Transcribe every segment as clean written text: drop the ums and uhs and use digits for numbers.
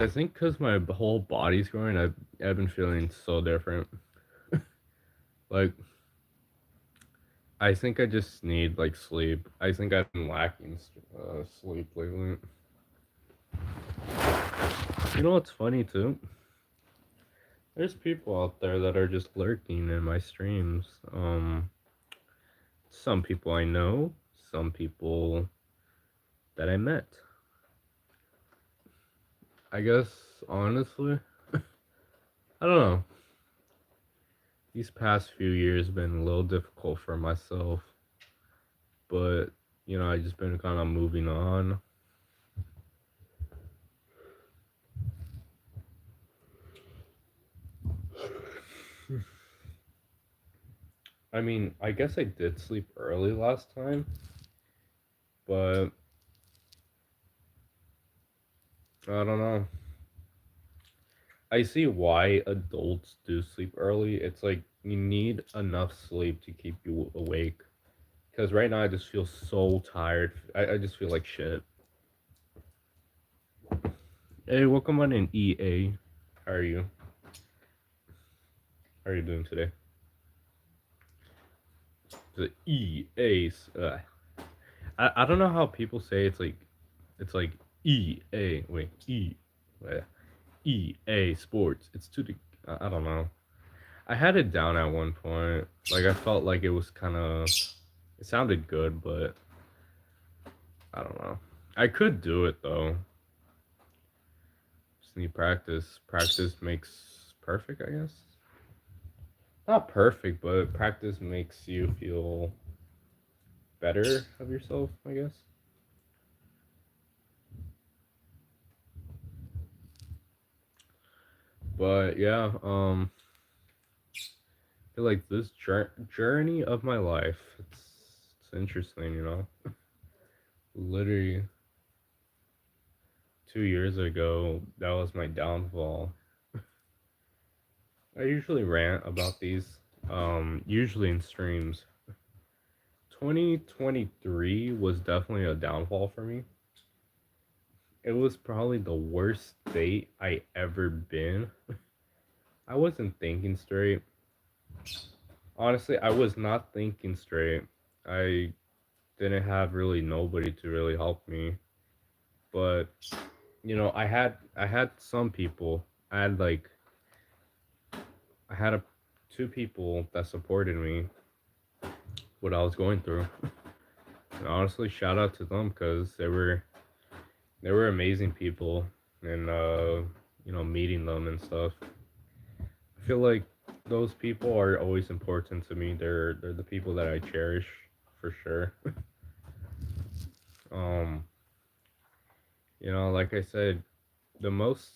I think because my whole body's growing, I've been feeling so different. Like, I think I just need like sleep. I think I've been lacking sleep lately. You know what's funny too? There's people out there that are just lurking in my streams. Some people I know, some people that I met. I guess honestly, I don't know. These past few years been a little difficult for myself, but I just been kind of moving on. I mean, I guess I did sleep early last time, but I don't know. I see why adults do sleep early. It's like you need enough sleep to keep you awake. Because right now I just feel so tired. I just feel like shit. Hey, welcome on in EA. How are you? How are you doing today? The EA. I don't know how people say it's like EA. Wait, uh, EA Sports. It's to the I don't know. I had it down at one point. Like I felt like it was kind of it sounded good, but I don't know. I could do it though. Just need practice. Practice makes perfect, I guess. Not perfect, but practice makes you feel better of yourself, I guess. But yeah, I feel like this journey of my life, it's interesting, Literally 2 years ago, that was my downfall. I usually rant about these, usually in streams. 2023 was definitely a downfall for me. It was probably the worst state I ever been. I wasn't thinking straight. Honestly, I was not thinking straight. I didn't have really nobody to really help me. But I had some people. I had like I had two people that supported me what I was going through. And honestly, shout out to them because they were amazing people, and meeting them and stuff. I feel like those people are always important to me. They're the people that I cherish for sure. um, like I said, the most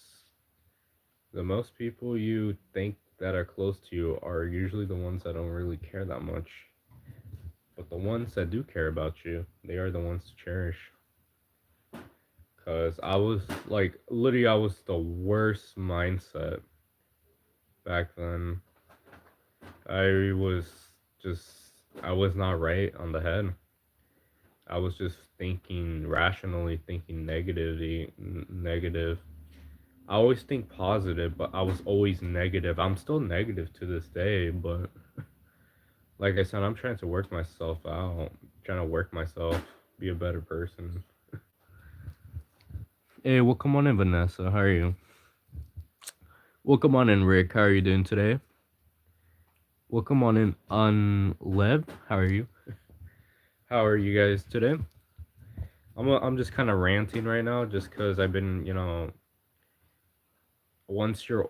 the most people you think that are close to you are usually the ones that don't really care that much. But the ones that do care about you, they are the ones to cherish. Cause I was like literally I was the worst mindset back then. I was I was not right on the head. I was just thinking rationally, thinking negative. I always think positive, but I was always negative. I'm still negative to this day, but like I said, I'm trying to work myself out, trying to work myself, be a better person. Hey, welcome on in, Vanessa. How are you? Welcome on in, Rick. How are you doing today? Welcome on in, Unleved. How are you? How are you guys today? I'm just kind of ranting right now, just because I've been, once you're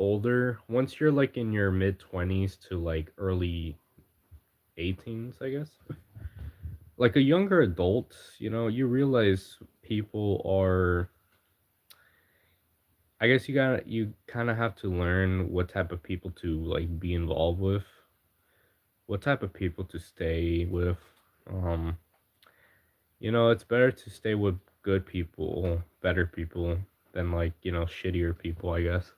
like in your mid 20s to like early 18s, I guess, like a younger adult, you realize people are. I guess you kind of have to learn what type of people to like be involved with, what type of people to stay with. Um, it's better to stay with good people, better people than like, shittier people, I guess.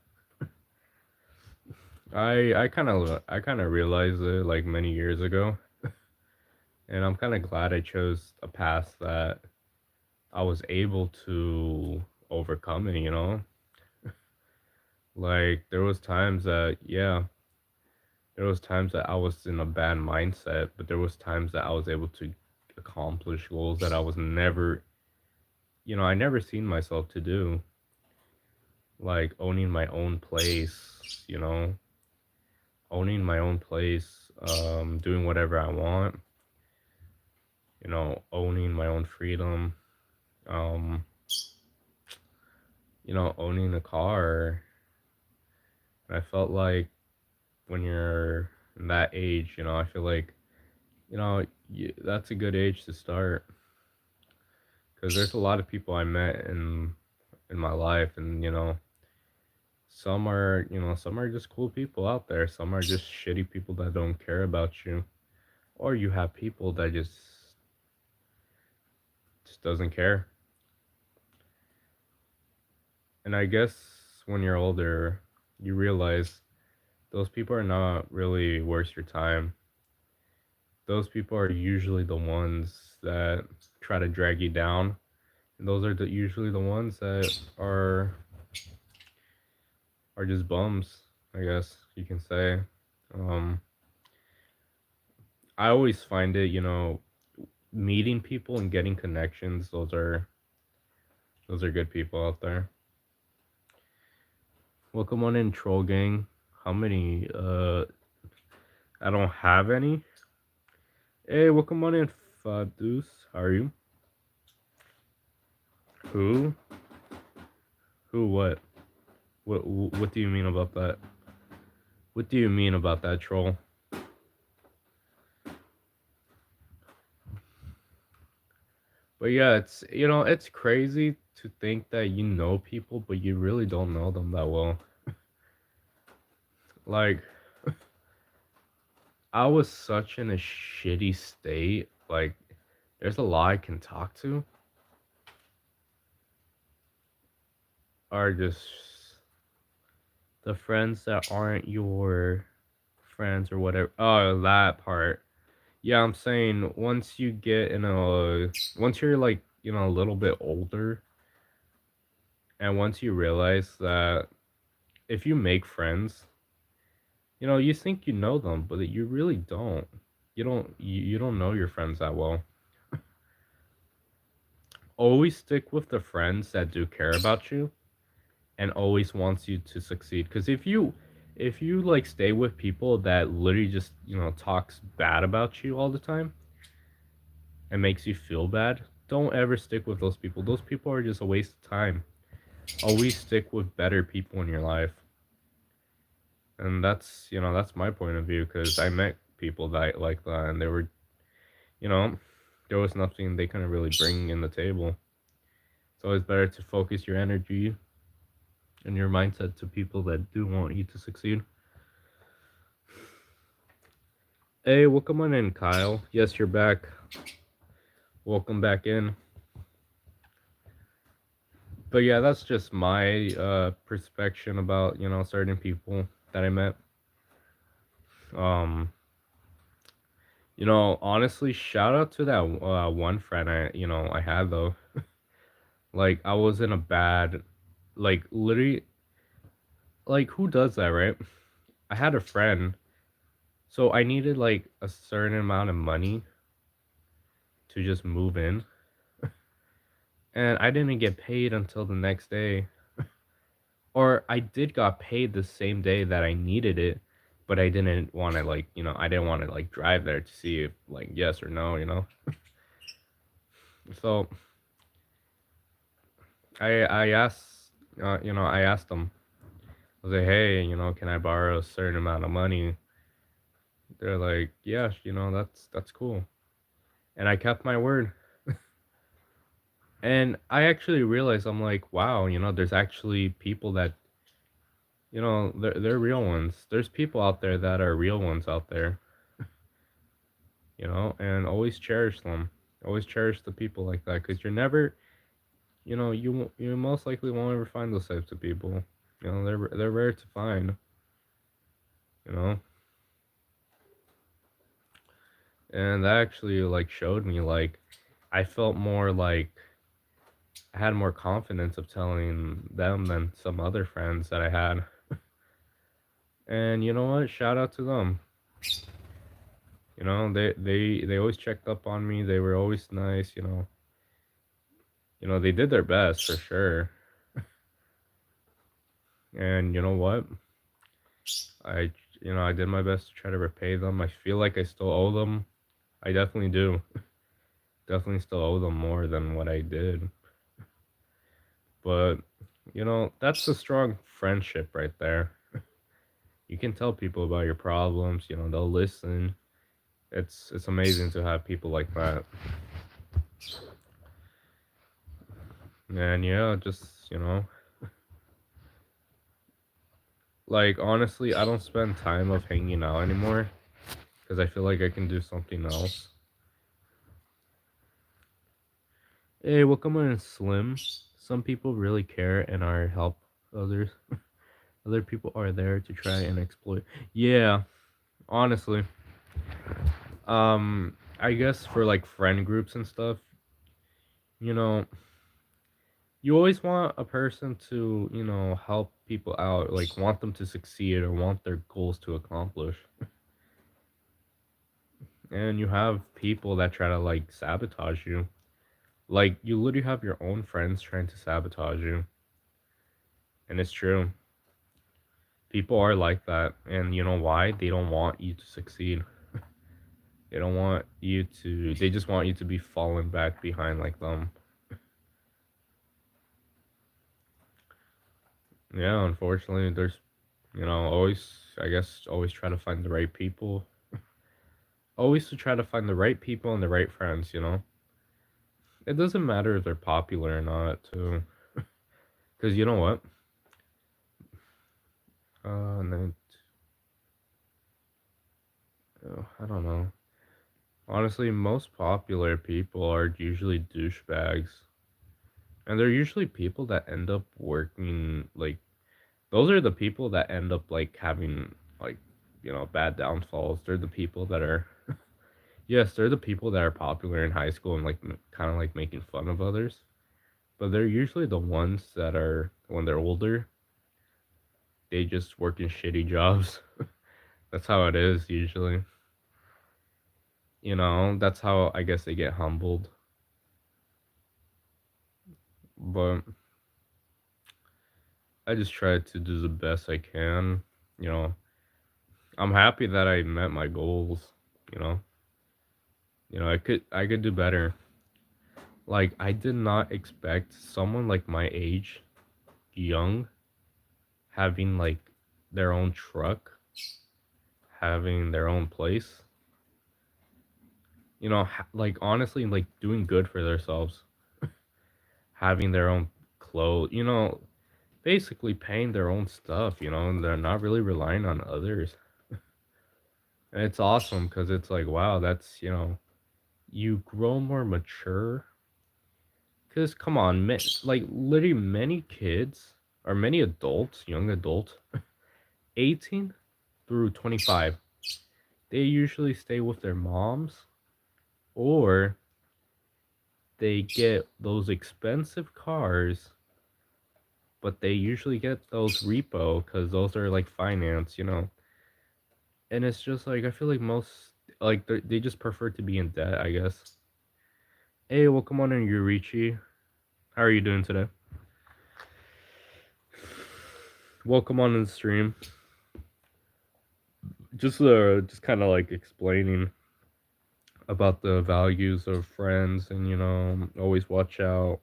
I kind of realized it like many years ago, and I'm kind of glad I chose a path that I was able to overcome it. Like there was times that yeah, there was times that I was in a bad mindset, but there was times that I was able to accomplish goals that I was never, I never seen myself to do, like owning my own place, owning my own place, doing whatever I want, owning my own freedom, um, owning a car. And I felt like when you're in that age, I feel like, that's a good age to start because there's a lot of people I met in my life, and some are just cool people out there. Some are just shitty people that don't care about you, or you have people that just doesn't care. And I guess when you're older, you realize those people are not really worth your time. Those people are usually the ones that try to drag you down, and those are usually the ones that are just bums, I guess you can say. Um, I always find it, meeting people and getting connections. Those are good people out there. Welcome on in, Troll Gang. How many? I don't have any. Hey, welcome on in, Fadus. How are you? Who? Who? What? What do you mean about that? What do you mean about that, troll? But yeah, it's crazy to think that you know people, but you really don't know them that well. Like, I was such in a shitty state. Like, there's a lot I can talk to, are just the friends that aren't your friends or whatever. Oh, that part. Yeah, I'm saying once you're like, a little bit older, and once you realize that if you make friends, you think you know them, but you really don't. You don't know your friends that well. Always stick with the friends that do care about you and always wants you to succeed. Because if you like stay with people that literally just talks bad about you all the time and makes you feel bad, don't ever stick with those people. Those people are just a waste of time. Always stick with better people in your life. And that's my point of view, because I met people that like that, and they were, you know there was nothing they couldn't really bring in the table. It's always better to focus your energy and your mindset to people that do want you to succeed. Hey, welcome on in, Kyle. Yes, you're back. Welcome back in. But yeah, that's just my perspective about certain people that I met. Um, honestly, shout out to that one friend I had though. Like I was in a bad, like literally, like who does that, right? I had a friend, so I needed like a certain amount of money to just move in, and I didn't get paid until the next day. Or I did got paid the same day that I needed it, but I didn't want to like, I didn't want to like drive there to see if like yes or no. So I asked, I asked them. I was like, hey, can I borrow a certain amount of money? They're like, yeah, that's cool. And I kept my word. And I actually realized, I'm like, wow, there's actually people that, they're real ones. There's people out there that are real ones out there, and always cherish them. Always cherish the people like that, because you're never, you most likely won't ever find those types of people. They're rare to find. You know, and that actually like showed me like I felt more like I had more confidence of telling them than some other friends that I had. And you know what? Shout out to them. You know, they always checked up on me. They were always nice, you know. You know, they did their best for sure. And you know what? I I did my best to try to repay them. I feel like I still owe them. I definitely do. Definitely still owe them more than what I did. But, that's a strong friendship right there. You can tell people about your problems, they'll listen. It's amazing to have people like that. And yeah, just, like honestly, I don't spend time of hanging out anymore because I feel like I can do something else. Hey, welcome on Slim. Some people really care and are help others. Other people are there to try and exploit. Yeah, honestly. I guess for like friend groups and stuff, you know, you always want a person to, help people out, like want them to succeed or want their goals to accomplish. And you have people that try to like sabotage you. Like you literally have your own friends trying to sabotage you. And it's true. People are like that. And you know why? They don't want you to succeed. They don't want you to, they just want you to be falling back behind like them. Yeah, unfortunately, there's, always, I guess, always try to find the right people. Always to try to find the right people and the right friends, It doesn't matter if they're popular or not, too. Because you know what? And then, I don't know. Honestly, most popular people are usually douchebags. And they're usually people that end up working, like, those are the people that end up, like, having, like, bad downfalls. They're the people that are, yes, they're the people that are popular in high school and, like, kind of, like, making fun of others. But they're usually the ones that are, when they're older, they just work in shitty jobs. That's how it is, usually. That's how I guess they get humbled. But I just try to do the best I can. You know, I'm happy that I met my goals. You know, I could do better. Like I did not expect someone like my age, young, having like their own truck, having their own place. Like honestly, like doing good for themselves, having their own clothes. Basically paying their own stuff. And they're not really relying on others. And it's awesome because it's like, wow, that's, you grow more mature. Because, come on, like, literally many kids, or many adults, young adults, 18 through 25, they usually stay with their moms or they get those expensive cars, but they usually get those repo because those are like finance. And it's just like, I feel like most, like, they just prefer to be in debt, I guess. Hey, welcome on in, Yurichi. How are you doing today? Welcome on in the stream. Just kind of like explaining about the values of friends, and always watch out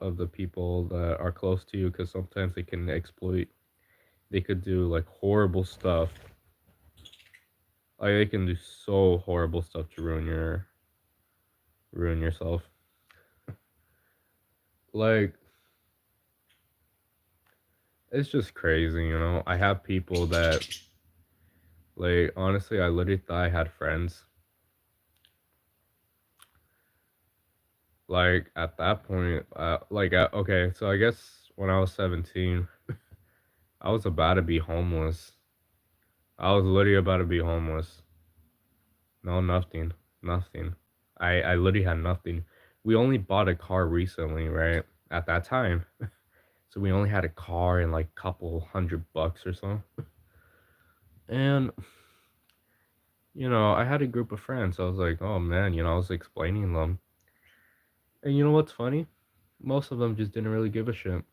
of the people that are close to you because sometimes they can exploit. They could do like horrible stuff. Like they can do so horrible stuff to ruin yourself. Like it's just crazy. I have people that, like, honestly, I literally thought I had friends. Like, at that point, okay, so I guess when I was 17, I was about to be homeless. I was literally about to be homeless. No, nothing. Nothing. I literally had nothing. we only bought a car recently, right? At that time. So we only had a car and like couple $100 or so. And I had a group of friends. I was like, oh man, I was explaining them. And you know what's funny? Most of them just didn't really give a shit.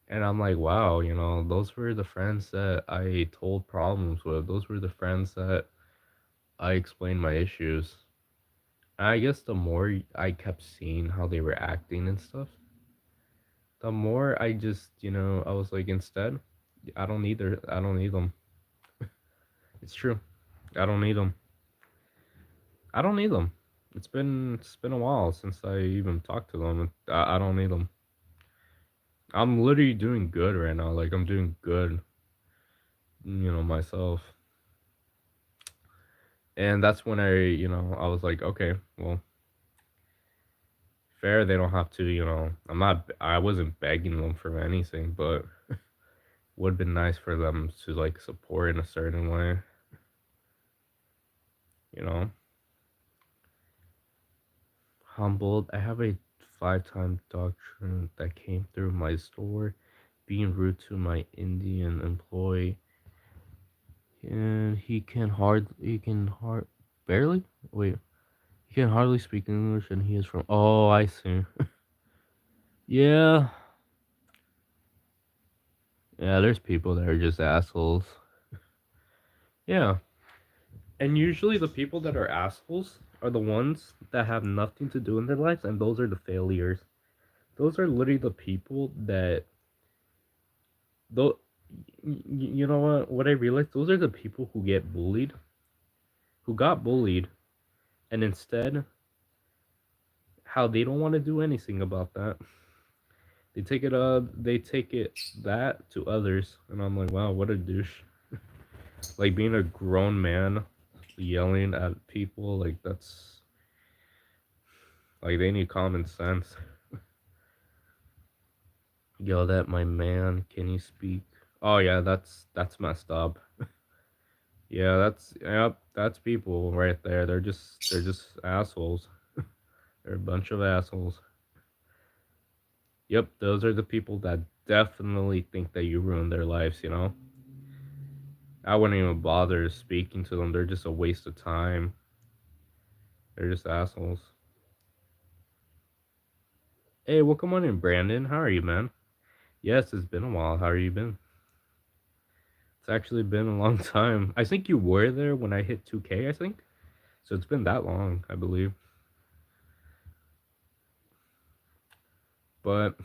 And I'm like, wow, those were the friends that I told problems with. Those were the friends that I explained my issues. I guess the more I kept seeing how they were acting and stuff, the more I just, I was like, instead, I don't need them. It's true. I don't need them. I don't need them. It's been a while since I even talked to them. I don't need them. I'm literally doing good right now. Like I'm doing good, myself. And that's when I was like, okay, well, fair. They don't have to, I wasn't begging them for anything, but would have been nice for them to like support in a certain way, you know. Humbled. I have a 5-time doctrine that came through my store, being rude to my Indian employee, and barely wait. He can hardly speak English, and he is from. Oh, I see. Yeah, yeah. There's people that are just assholes. Yeah, and usually the people that are assholes are the ones that have nothing to do in their lives, and those are the failures. Those are literally the people that though. You know what I realized? Those are the people who get bullied, who got bullied, and instead, how they don't want to do anything about that. They take it that to others, and I'm like, wow, what a douche. Like being a grown man yelling at people, like that's like they need common sense. Yelled at my man, can you speak? Oh yeah, that's messed up. Yeah, that's people right there. They're just assholes. They're a bunch of assholes. Yep, those are the people that definitely think that you ruined their lives. I wouldn't even bother speaking to them. They're just a waste of time. They're just assholes. Hey, welcome on in, Brandon. How are you, man? Yes, it's been a while. How are you been? It's actually been a long time. I think you were there when I hit 2K, I think. So it's been that long, I believe. But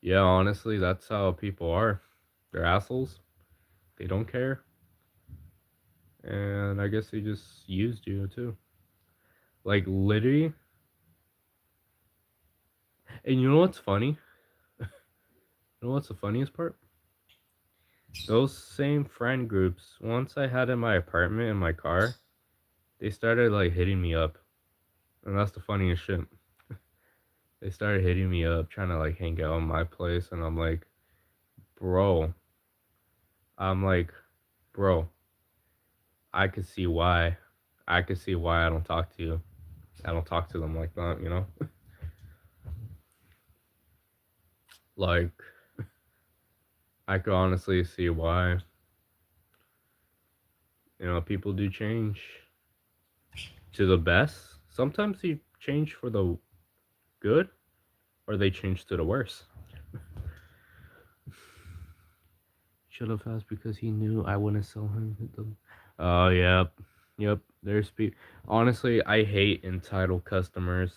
yeah, honestly, that's how people are. They're assholes. They don't care. And I guess they just used you too. Like literally. And you know what's funny? You know what's the funniest part? Those same friend groups, once I had in my apartment in my car, they started like hitting me up. And that's the funniest shit. They started hitting me up, trying to like hang out in my place. And bro, I'm like, bro, I could see why. I could see why I don't talk to you. I don't talk to them like that. Like, I could honestly see why. People do change to the best. Sometimes they change for the good, or they change to the worse. Should have asked because he knew I wouldn't sell him the. Oh, yep. There's people. Honestly, I hate entitled customers.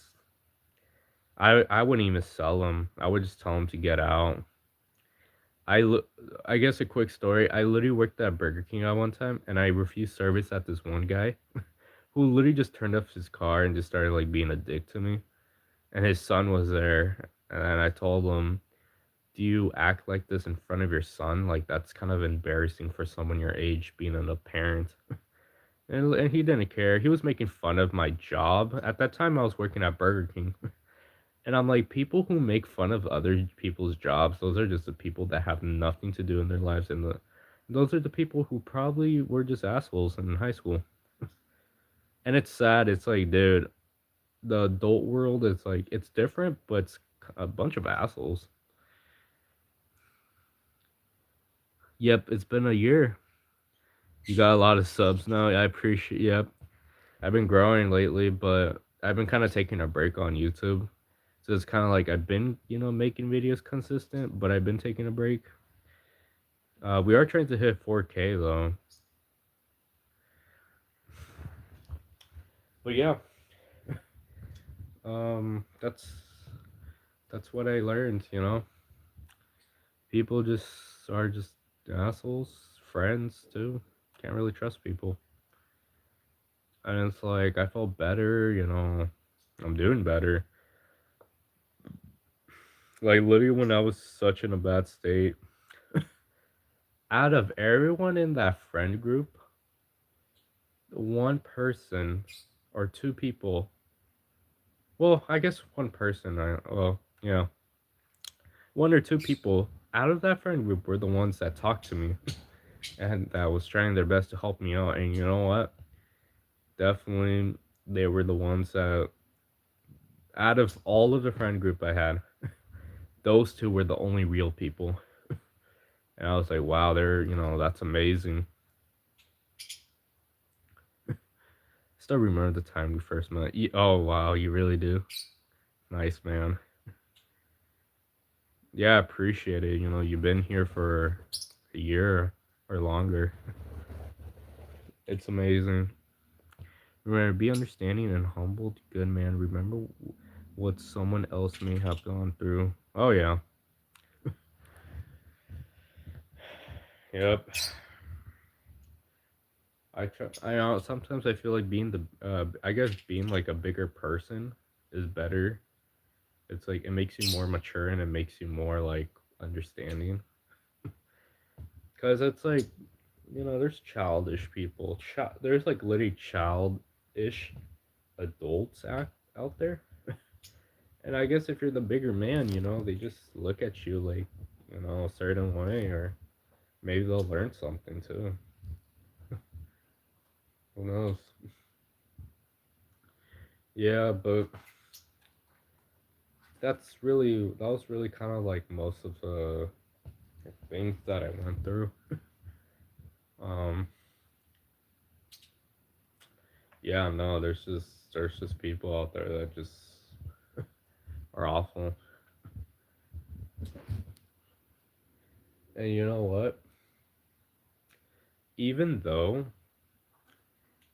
I wouldn't even sell them. I would just tell them to get out. I guess a quick story. I literally worked at Burger King at one time, and I refused service at this one guy who literally just turned off his car and just started like being a dick to me. And his son was there, and I told him, "Do you act like this in front of your son? Like that's kind of embarrassing for someone your age being a parent." And he didn't care. He was making fun of my job. At that time, I was working at Burger King. And I'm like, people who make fun of other people's jobs, those are just the people that have nothing to do in their lives. Those are the people who probably were just assholes in high school. And it's sad. It's like, dude, the adult world is like it's different, but it's a bunch of assholes. Yep, it's been a year. You got a lot of subs now. I appreciate. Yep, I've been growing lately, but I've been kind of taking a break on YouTube. So it's kind of like I've been, making videos consistent, but I've been taking a break. We are trying to hit 4K though. But yeah, that's what I learned. People just are just assholes, friends too. Can't really trust people. And it's like I felt better. I'm doing better. Like literally when I was such in a bad state, out of everyone in that friend group, one person or two people, well, I guess one person, one or two people out of that friend group were the ones that talked to me and that was trying their best to help me out. And you know what? Definitely, they were the ones that, out of all of the friend group I had, those two were the only real people. And I was like, wow, that's amazing. Still remember the time we first met. Oh, wow, you really do? Nice, man. Yeah, I appreciate it. You've been here for a year or longer. It's amazing. Remember, be understanding and humbled, good man. Remember what someone else may have gone through. Oh, yeah. Yep. I know sometimes I feel like being I guess being like a bigger person is better. It's like it makes you more mature and it makes you more like understanding. Cause it's like, there's childish people. There's like literally childish adults out there. And I guess if you're the bigger man, they just look at you like, a certain way, or maybe they'll learn something too. Who knows? Yeah, but that was really kind of like most of the things that I went through. Um, yeah, no, there's just people out there that just are awful. And you know what? Even though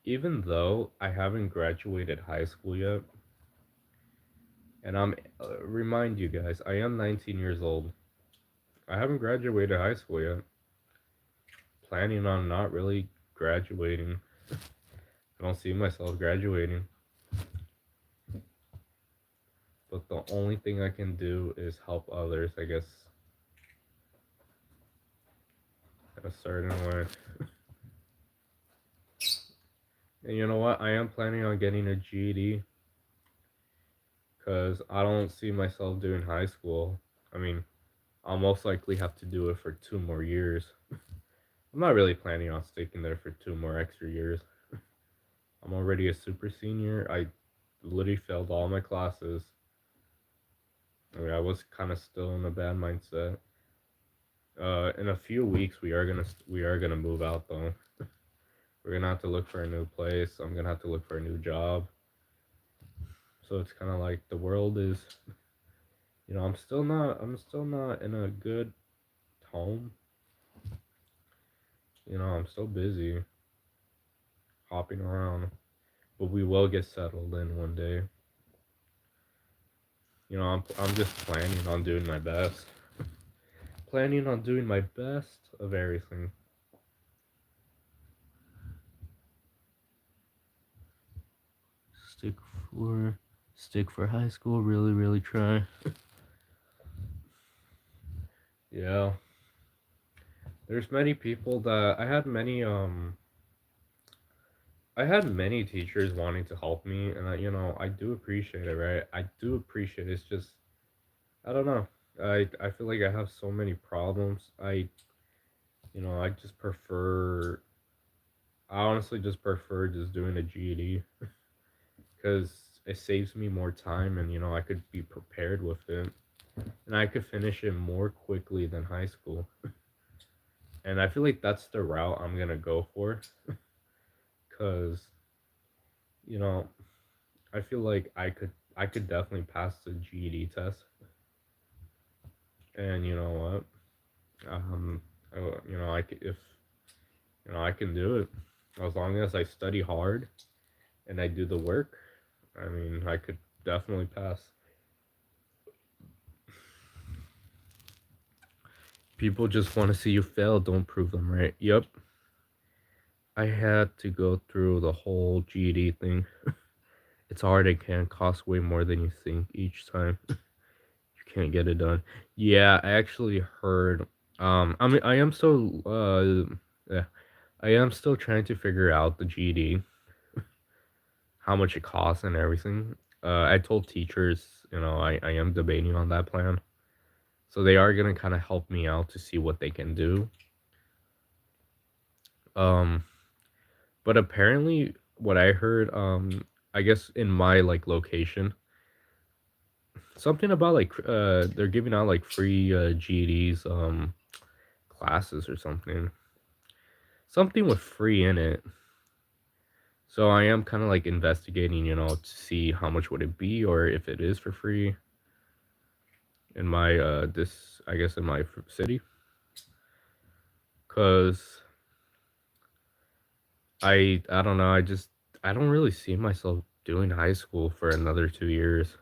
even though I haven't graduated high school yet, and I'm remind you guys, I am 19 years old. I haven't graduated high school yet. Planning on not really graduating. I don't see myself graduating. But the only thing I can do is help others, I guess, in a certain way. And you know what? I am planning on getting a GED because I don't see myself doing high school. I mean, I'll most likely have to do it for 2 more years. I'm not really planning on sticking there for 2 more extra years. I'm already a super senior. I literally failed all my classes. I mean, I was kind of still in a bad mindset. In a few weeks, we are gonna move out though. We're gonna have to look for a new place. I'm gonna have to look for a new job. So it's kind of like the world is. I'm still not in a good home. I'm still busy hopping around, but we will get settled in one day. I'm just planning on doing my best. Planning on doing my best of everything. Stick for stick for high school, really, really try. Yeah. There's many people that I had many teachers wanting to help me, and I do appreciate it, right? I do appreciate it. It's just I don't know. I feel like I have so many problems. I just prefer I honestly just prefer just doing a GED because it saves me more time, and I could be prepared with it, and I could finish it more quickly than high school. And I feel like that's the route I'm gonna go for, because you know I feel like I could definitely pass the GED test, and you know what? I, I could, if I can do it as long as I study hard and I do the work. I mean, I could definitely pass. People just want to see you fail, don't prove them right. Yep. I had to go through the whole GED thing. It's hard, it can cost way more than you think each time. You can't get it done. Yeah, I actually heard I mean I am still yeah, I am still trying to figure out the GED, how much it costs and everything. I told teachers, I am debating on that plan. So they are gonna kind of help me out to see what they can do. Um, but apparently, what I heard, I guess in my like location, something about like they're giving out like free GEDs classes or something with free in it. So I am kind of like investigating, to see how much would it be or if it is for free in my this I guess in my city, cuz I don't know, I don't really see myself doing high school for another 2 years,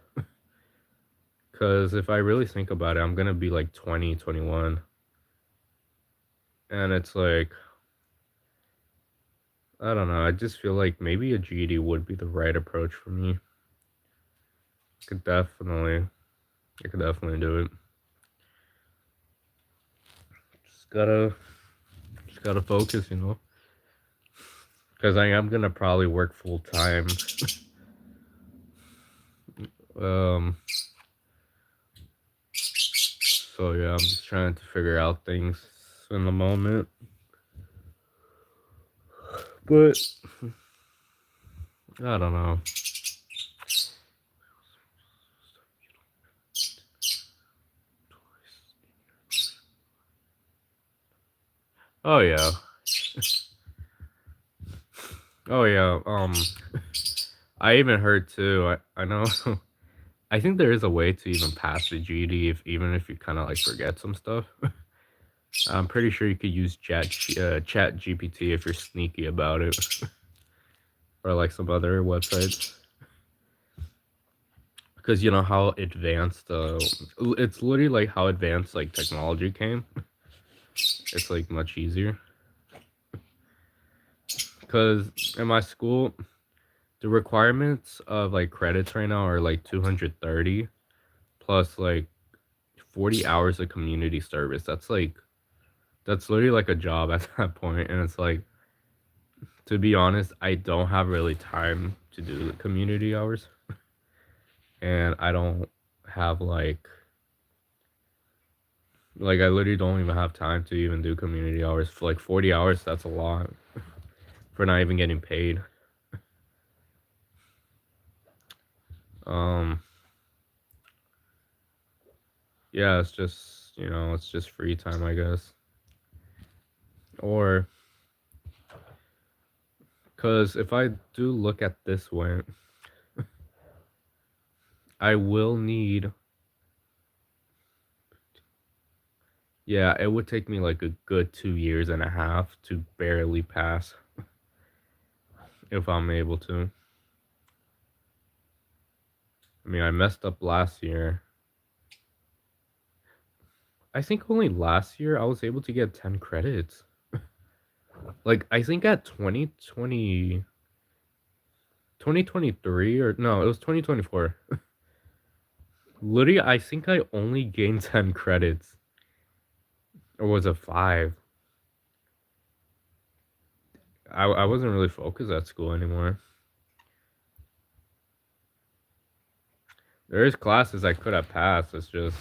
cuz if I really think about it, I'm going to be like 20, 21, and it's like I don't know, I just feel like maybe a GED would be the right approach for me. Could definitely I could definitely do it. Just gotta just gotta focus, because I am gonna probably work full time. Um, so yeah, I'm just trying to figure out things in the moment. But I don't know. Oh yeah. Oh yeah. I even heard too. I know. I think there is a way to even pass the GED if even if you kind of like forget some stuff. I'm pretty sure you could use Chat GPT if you're sneaky about it, or like some other websites. Because you know how advanced it's literally like how advanced like technology came. It's like much easier. Because in my school, the requirements of like credits right now are like 230 plus like 40 hours of community service. That's literally like a job at that point. And it's like, to be honest, I don't have really time to do the community hours. And I don't have like I literally don't even have time to even do community hours. For like 40 hours, that's a lot for not even getting paid. Um yeah, it's just free time, I guess. Or cuz if I do look at this way, I will need yeah, it would take me like a good 2 years and a half to barely pass if I'm able to. I mean, I messed up last year. I think only last year I was able to get 10 credits. Like, I think at 2023 or no, it was 2024. Literally, I think I only gained 10 credits. Or was it 5? I wasn't really focused at school anymore. There is classes I could have passed. It's just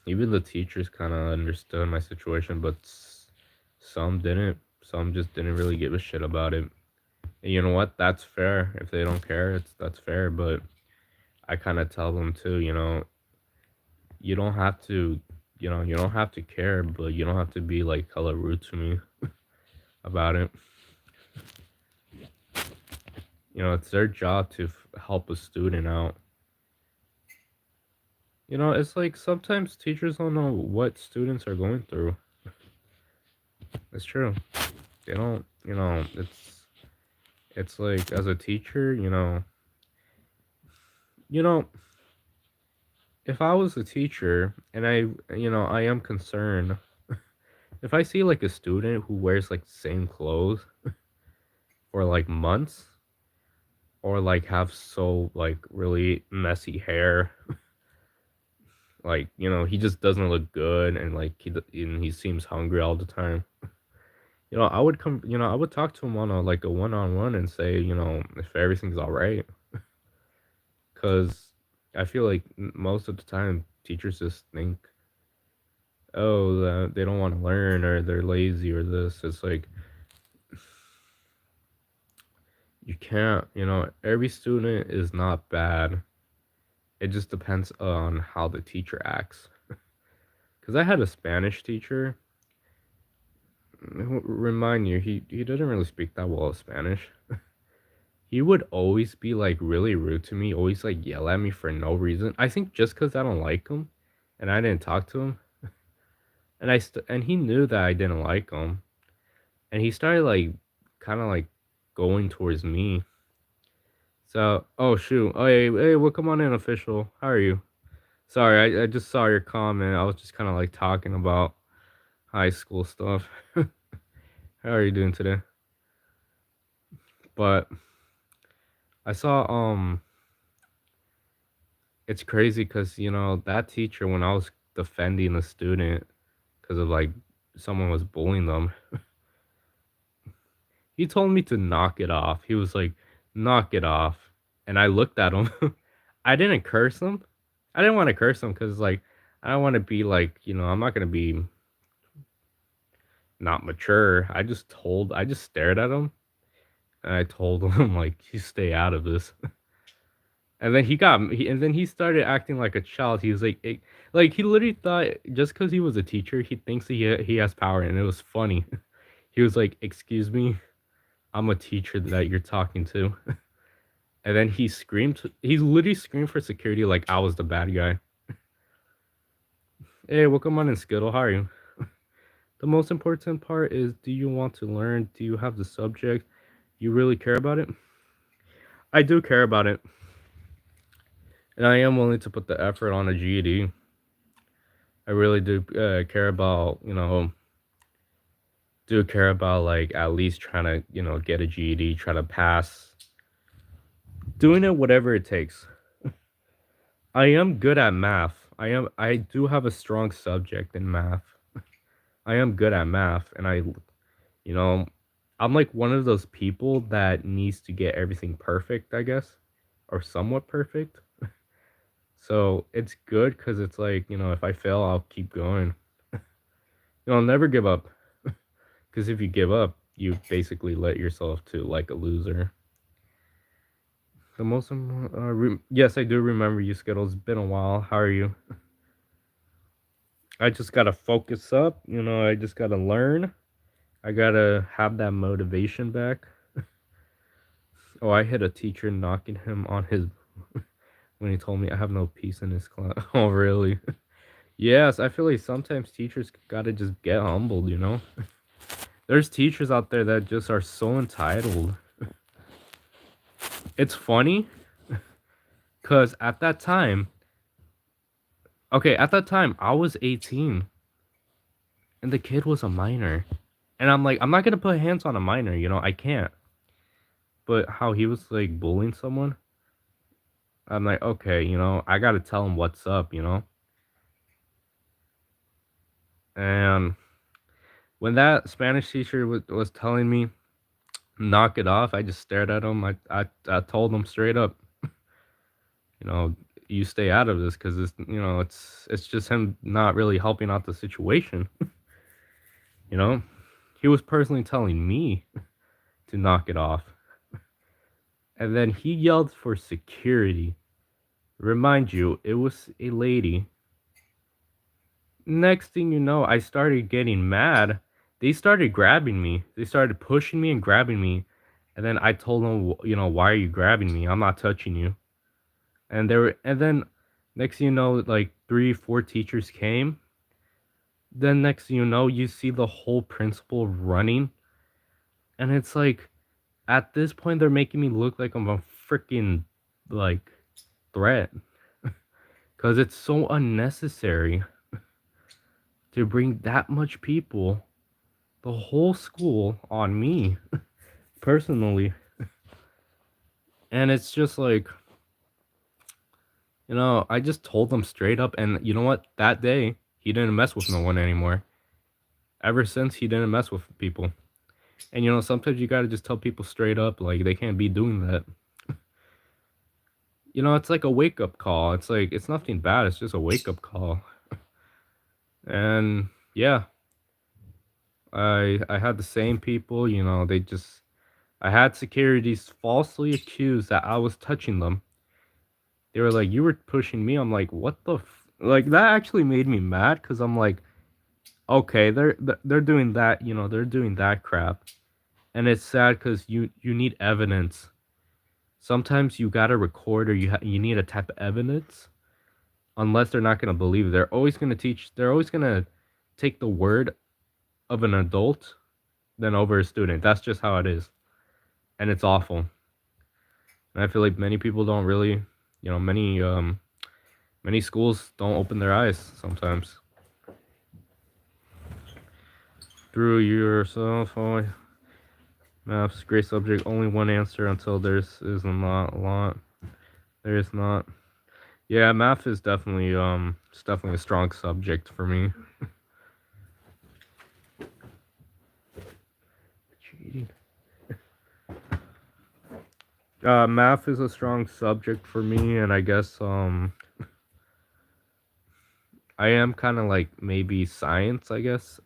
even the teachers kind of understood my situation, but some didn't. some just didn't really give a shit about it. And you know what? That's fair. If they don't care, that's fair. But I kind of tell them too. You don't have to. You don't have to care, but you don't have to be like hella rude to me about it. It's their job to help a student out. It's like sometimes teachers don't know what students are going through. It's true. They don't. It's like as a teacher, you know, if I was a teacher and I am concerned if I see like a student who wears like the same clothes for like months or like have so like really messy hair, like he just doesn't look good and like and he seems hungry all the time. I would come, I would talk to him on a like a one-on-one and say, if everything's all right, cuz I feel like most of the time teachers just think, oh, they don't want to learn or they're lazy or this. It's like you can't, every student is not bad. It just depends on how the teacher acts. Because I had a Spanish teacher. Remind you, he didn't really speak that well of Spanish. He would always be like really rude to me, always like yell at me for no reason. I think just because I don't like him and I didn't talk to him. And he knew that I didn't like him. And he started like kind of like going towards me. So, oh shoot. Oh, hey, welcome on in, official. How are you? Sorry, I just saw your comment. I was just kind of like talking about high school stuff. How are you doing today? But I saw it's crazy because that teacher when I was defending a student because of like someone was bullying them, he told me to knock it off. He was like, knock it off. And I looked at him. I didn't curse him. I didn't want to curse him because like I don't want to be like, I'm not gonna be not mature. I just stared at him and I told him like, you stay out of this. And then and then he started acting like a child. He was like, like he literally thought just because he was a teacher, he thinks he has power, and it was funny. He was like, "Excuse me, I'm a teacher that you're talking to." And then he screamed. He literally screamed for security like I was the bad guy. Hey, welcome on in, Skittle. How are you? The most important part is, do you want to learn? Do you have the subject? You really care about it? I do care about it, and I am willing to put the effort on a GED. I really do care about, do care about like at least trying to, get a GED, try to pass, doing it whatever it takes. I am good at math. I do have a strong subject in math. I am good at math and you know, I'm like one of those people that needs to get everything perfect, I guess, or somewhat perfect. So it's good because it's like, if I fail, I'll keep going. I'll never give up. Because if you give up, you basically let yourself to like a loser. The most yes, I do remember you, Skittles. It's been a while. How are you? I just gotta focus up. I just gotta learn. I gotta have that motivation back. Oh, I hit a teacher knocking him on his when he told me I have no peace in his class. Oh, really? Yes, I feel like sometimes teachers gotta just get humbled. There's teachers out there that just are so entitled. It's funny because at that time, I was 18 and the kid was a minor. And I'm like, I'm not gonna put hands on a minor, I can't. But how he was like bullying someone, I'm like, okay, I gotta tell him what's up. And when that Spanish teacher was telling me, knock it off, I just stared at him. I told him straight up, you know, you stay out of this because it's just him not really helping out the situation. you know He was personally telling me to knock it off. And then he yelled for security. Remind you, it was a lady. Next thing you know, I started getting mad. They started grabbing me. They started pushing me and grabbing me. And then I told them, why are you grabbing me? I'm not touching you. And then next thing you know, like 3, 4 teachers came. Then next thing you know, you see the whole principal running. And it's like, at this point, they're making me look like I'm a freaking, like, threat. Because it's so unnecessary to bring that much people, the whole school, on me, personally. And it's just like, I just told them straight up. And you know what? That day, he didn't mess with no one anymore. Ever since, he didn't mess with people. And sometimes you gotta just tell people straight up, like, they can't be doing that. It's like a wake up call. It's like, it's nothing bad. It's just a wake up call. And yeah, I had the same people, they just, I had securities falsely accused that I was touching them. They were like, you were pushing me. I'm like, what the like, that actually made me mad, because I'm like, okay, they're doing that, they're doing that crap. And it's sad because you need evidence. Sometimes you gotta record, or you need a type of evidence. Unless they're not gonna believe it. They're always gonna take the word of an adult than over a student. That's just how it is. And it's awful. And I feel like many people don't really, many schools don't open their eyes sometimes. Through yourself, oh, math's great subject. Only one answer until there's is not a lot. There is not. Yeah, math is definitely it's definitely a strong subject for me. Cheating. Math is a strong subject for me, and I guess I am kind of like maybe science, I guess.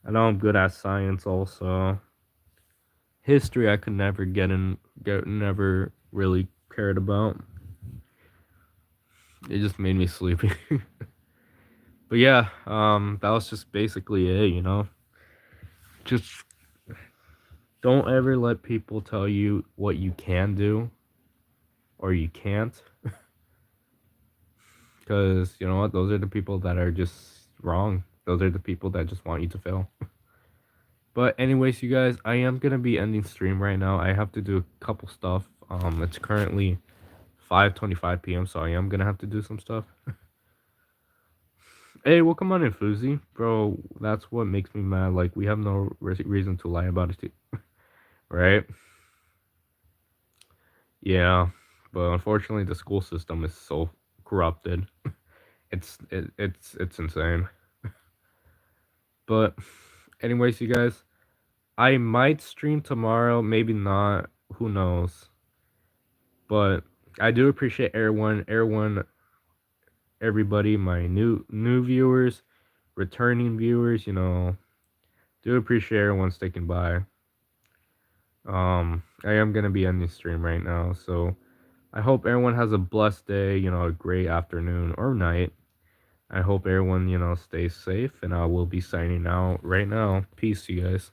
I know I'm good at science also. History I could never never really cared about. It just made me sleepy. But yeah, that was just basically it, Just don't ever let people tell you what you can do or you can't. Because, you know what, those are the people that are just wrong. Those are the people that just want you to fail. But anyways, you guys, I am going to be ending stream right now. I have to do a couple stuff. It's currently 5:25 p.m., so I am going to have to do some stuff. Hey, welcome on in, Fuzzy. Bro, that's what makes me mad. Like, we have no reason to lie about it, right? Yeah, but unfortunately, the school system is so corrupted. It's insane. But anyways, you guys, I might stream tomorrow, maybe not. Who knows? But I do appreciate everyone, everybody, my new viewers, returning viewers. Do appreciate everyone sticking by. I am gonna be ending stream right now, so I hope everyone has a blessed day. A great afternoon or night. I hope everyone stays safe, and I will be signing out right now. Peace, you guys.